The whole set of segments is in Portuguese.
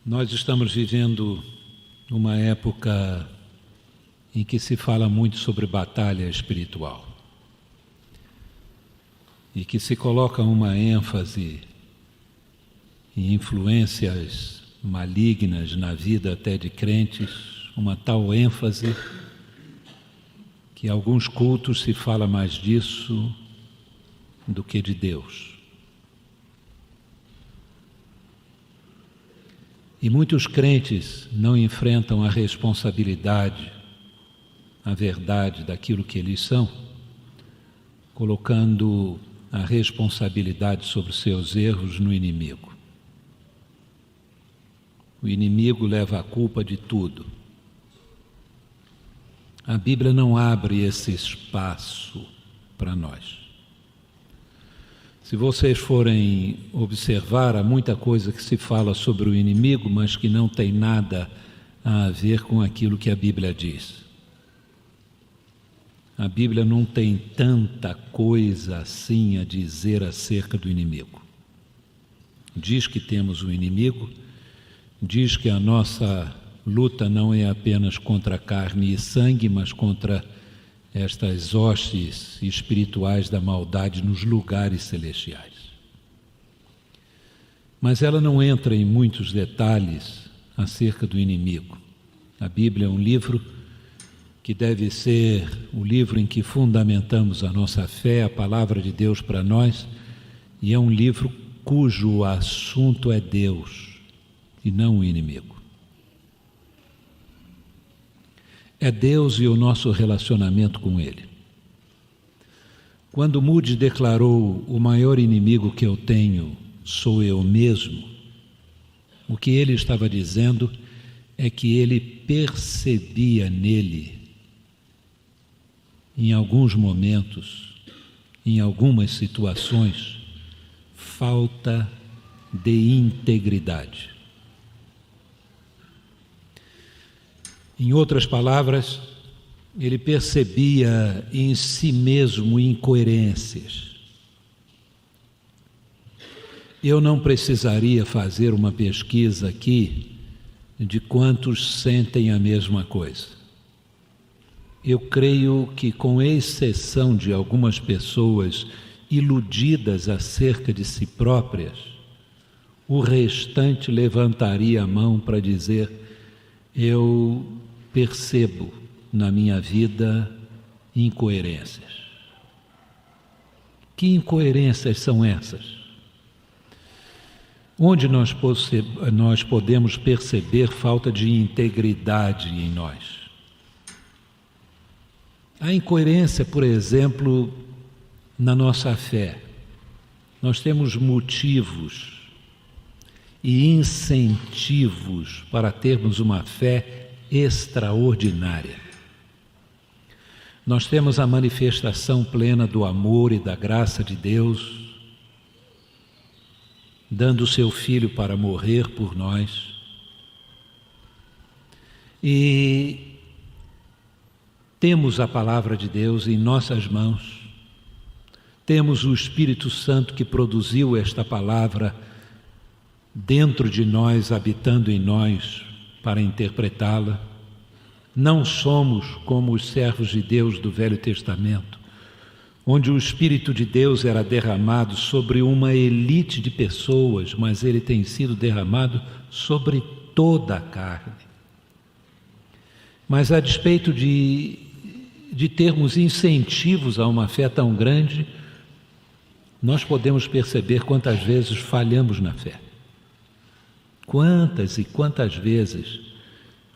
Nós estamos vivendo uma época em que se fala muito sobre batalha espiritual e que se coloca uma ênfase em influências malignas na vida até de crentes, uma tal ênfase que em alguns cultos se fala mais disso do que de Deus. E muitos crentes não enfrentam a responsabilidade, a verdade daquilo que eles são, colocando a responsabilidade sobre seus erros no inimigo. O inimigo leva a culpa de tudo. A Bíblia não abre esse espaço para nós. Se vocês forem observar, há muita coisa que se fala sobre o inimigo, mas que não tem nada a ver com aquilo que a Bíblia diz. A Bíblia não tem tanta coisa assim a dizer acerca do inimigo. Diz que temos um inimigo, diz que a nossa luta não é apenas contra carne e sangue, mas contra estas hostes espirituais da maldade nos lugares celestiais. Mas ela não entra em muitos detalhes acerca do inimigo. A Bíblia é um livro que deve ser o livro em que fundamentamos a nossa fé, a palavra de Deus para nós, e é um livro cujo assunto é Deus e não o inimigo. É Deus e o nosso relacionamento com Ele. Quando Moody declarou: o maior inimigo que eu tenho sou eu mesmo, o que ele estava dizendo é que ele percebia nele, em alguns momentos, em algumas situações, falta de integridade. Em outras palavras, ele percebia em si mesmo incoerências. Eu não precisaria fazer uma pesquisa aqui de quantos sentem a mesma coisa. Eu creio que, com exceção de algumas pessoas iludidas acerca de si próprias, o restante levantaria a mão para dizer: eu percebo na minha vida incoerências. Que incoerências são essas? Onde nós podemos perceber falta de integridade em nós? A incoerência, por exemplo, na nossa fé. Nós temos motivos e incentivos para termos uma fé extraordinária. Nós temos a manifestação plena do amor e da graça de Deus, dando o seu Filho para morrer por nós. E temos a palavra de Deus em nossas mãos, temos o Espírito Santo que produziu esta palavra dentro de nós, habitando em nós, para interpretá-la. Não somos como os servos de Deus do Velho Testamento, onde o Espírito de Deus era derramado sobre uma elite de pessoas, mas ele tem sido derramado sobre toda a carne. Mas a despeito de termos incentivos a uma fé tão grande, nós podemos perceber quantas vezes falhamos na fé. Quantas e quantas vezes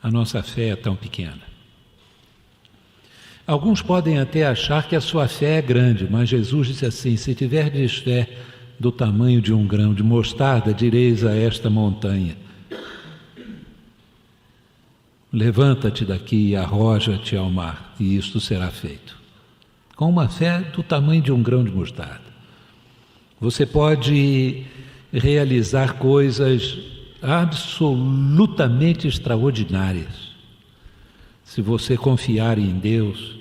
a nossa fé é tão pequena. Alguns podem até achar que a sua fé é grande, mas Jesus disse assim: se tiverdes fé do tamanho de um grão de mostarda, direis a esta montanha: levanta-te daqui e arroja-te ao mar, e isto será feito. Com uma fé do tamanho de um grão de mostarda, você pode realizar coisas absolutamente extraordinárias, se você confiar em Deus,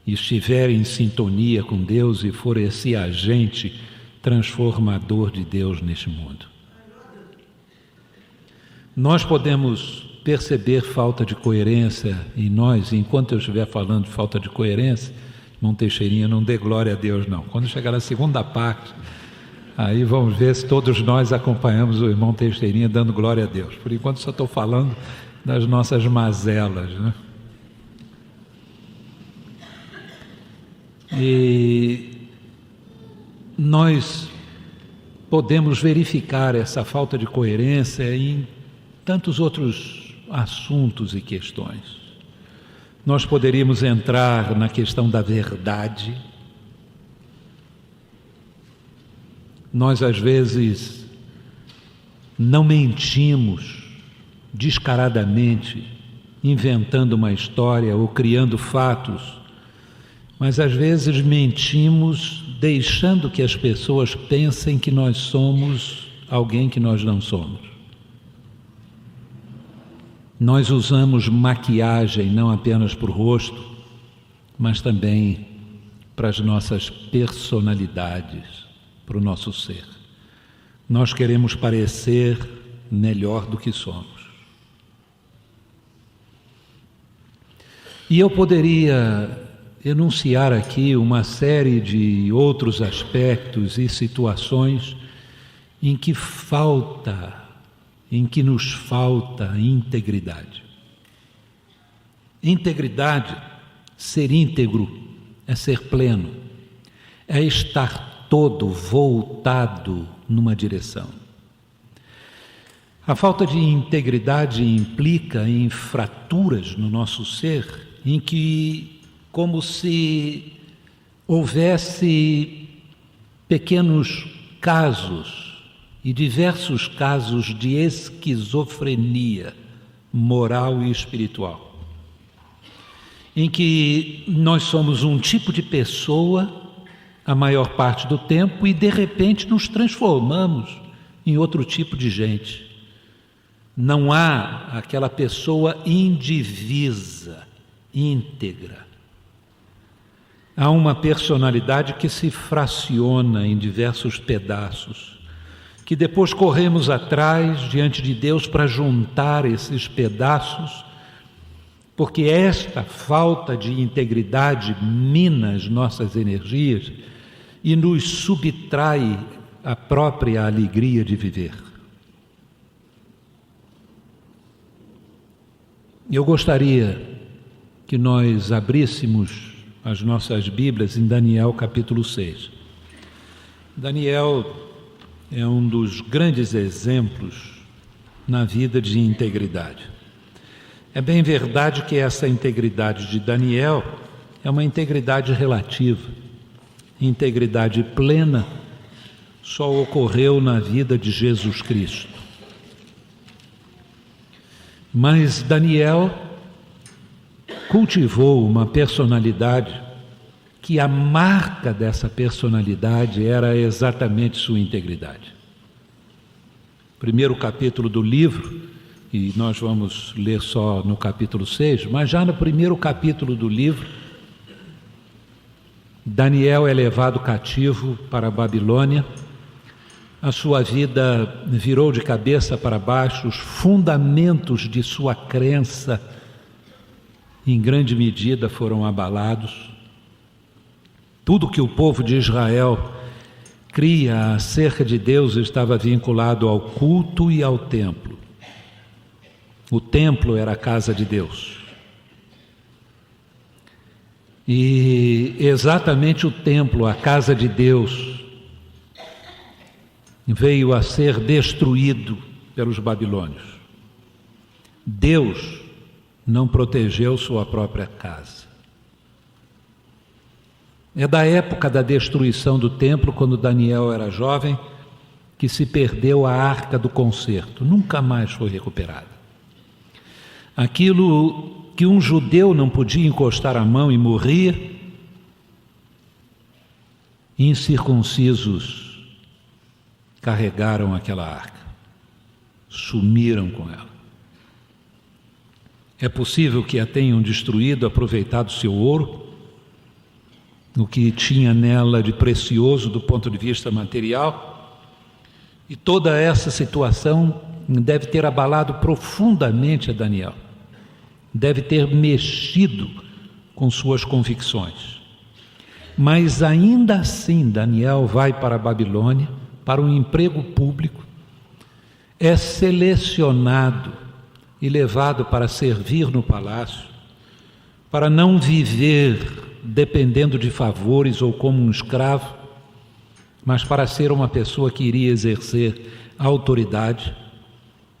estiver em sintonia com Deus e for esse agente transformador de Deus neste mundo. Nós podemos perceber falta de coerência em nós, e enquanto eu estiver falando de falta de coerência, irmão Teixeirinha, não dê glória a Deus não. Quando chegar na segunda parte, aí vamos ver se todos nós acompanhamos o irmão Teixeirinha dando glória a Deus. Por enquanto só estou falando das nossas mazelas, né? E nós podemos verificar essa falta de coerência em tantos outros assuntos e questões. Nós poderíamos entrar na questão da verdade. Nós, às vezes, não mentimos descaradamente, inventando uma história ou criando fatos, mas às vezes mentimos deixando que as pessoas pensem que nós somos alguém que nós não somos. Nós usamos maquiagem não apenas para o rosto, mas também para as nossas personalidades, para o nosso ser. Nós queremos parecer melhor do que somos. E eu poderia enunciar aqui uma série de outros aspectos e situações em que nos falta integridade. Integridade, ser íntegro, é ser pleno, é estar todo voltado numa direção. A falta de integridade implica em fraturas no nosso ser, em que, como se houvesse pequenos casos e diversos casos de esquizofrenia moral e espiritual, em que nós somos um tipo de pessoa a maior parte do tempo e de repente nos transformamos em outro tipo de gente. Não há aquela pessoa indivisa, íntegra. Há uma personalidade que se fraciona em diversos pedaços, que depois corremos atrás diante de Deus para juntar esses pedaços, porque esta falta de integridade mina as nossas energias e nos subtrai a própria alegria de viver. Eu gostaria que nós abríssemos as nossas Bíblias em Daniel capítulo 6. Daniel é um dos grandes exemplos na vida de integridade. É bem verdade que essa integridade de Daniel é uma integridade relativa. Integridade plena só ocorreu na vida de Jesus Cristo. Mas Daniel cultivou uma personalidade que a marca dessa personalidade era exatamente sua integridade. Primeiro capítulo do livro, e nós vamos ler só no capítulo 6, mas já no primeiro capítulo do livro, Daniel é levado cativo para a Babilônia, a sua vida virou de cabeça para baixo, os fundamentos de sua crença em grande medida foram abalados. Tudo que o povo de Israel cria acerca de Deus estava vinculado ao culto e ao templo. O templo era a casa de Deus. E exatamente o templo, a casa de Deus, veio a ser destruído pelos babilônios. Deus não protegeu sua própria casa. É da época da destruição do templo, quando Daniel era jovem, que se perdeu a arca do concerto. Nunca mais foi recuperada. Aquilo que um judeu não podia encostar a mão e morria, incircuncisos carregaram aquela arca, sumiram com ela. É possível que a tenham destruído, aproveitado seu ouro, o que tinha nela de precioso do ponto de vista material, e toda essa situação deve ter abalado profundamente a Daniel, deve ter mexido com suas convicções. Mas ainda assim, Daniel vai para a Babilônia, para um emprego público, é selecionado e levado para servir no palácio, para não viver dependendo de favores ou como um escravo, mas para ser uma pessoa que iria exercer a autoridade.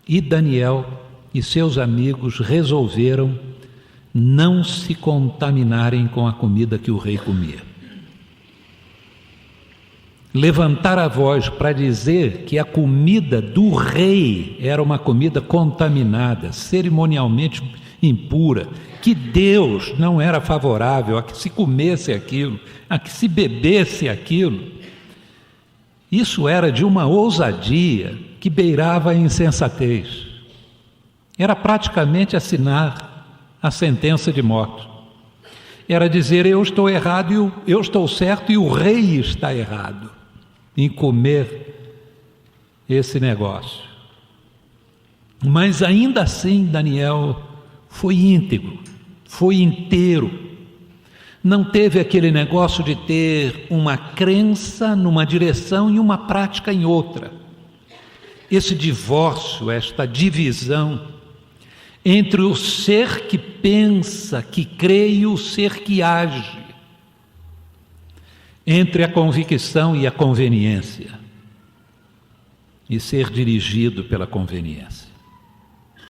E Daniel e seus amigos resolveram não se contaminarem com a comida que o rei comia. Levantar a voz para dizer que a comida do rei era uma comida contaminada, cerimonialmente impura, que Deus não era favorável a que se comesse aquilo, a que se bebesse aquilo. Isso era de uma ousadia que beirava a insensatez. Era praticamente assinar a sentença de morte. Era dizer: eu estou errado, eu estou certo e o rei está errado em comer esse negócio. Mas ainda assim Daniel foi íntegro, foi inteiro. Não teve aquele negócio de ter uma crença numa direção e uma prática em outra. Esse divórcio, esta divisão entre o ser que pensa, que crê e o ser que age, entre a convicção e a conveniência, e ser dirigido pela conveniência.